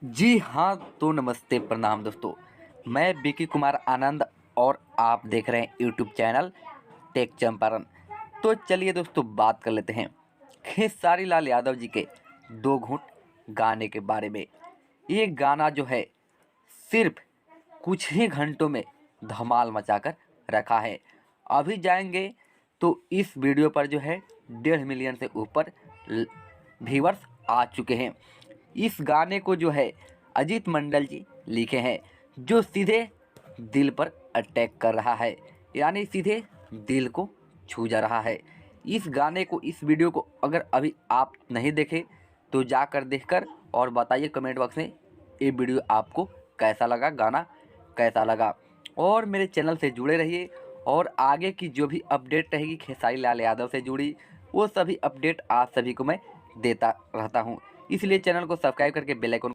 जी हाँ, तो नमस्ते प्रणाम दोस्तों। मैं विकी कुमार आनंद और आप देख रहे हैं यूट्यूब चैनल टेक चंपारण। तो चलिए दोस्तों बात कर लेते हैं खेसारी लाल यादव जी के दो घूंट गाने के बारे में। ये गाना जो है सिर्फ कुछ ही घंटों में धमाल मचाकर रखा है। अभी जाएंगे तो इस वीडियो पर जो है 1.5 मिलियन से ऊपर व्यूअर्स आ चुके हैं। इस गाने को जो है अजीत मंडल जी लिखे हैं, जो सीधे दिल पर अटैक कर रहा है, यानी सीधे दिल को छू जा रहा है। इस गाने को, इस वीडियो को अगर अभी आप नहीं देखे तो जाकर देखकर और बताइए कमेंट बॉक्स में ये वीडियो आपको कैसा लगा, गाना कैसा लगा। और मेरे चैनल से जुड़े रहिए और आगे की जो भी अपडेट रहेगी खेसारी लाल यादव से जुड़ी, वो सभी अपडेट आप सभी को मैं देता रहता हूँ। इसलिए चैनल को सब्सक्राइब करके बेल आइकन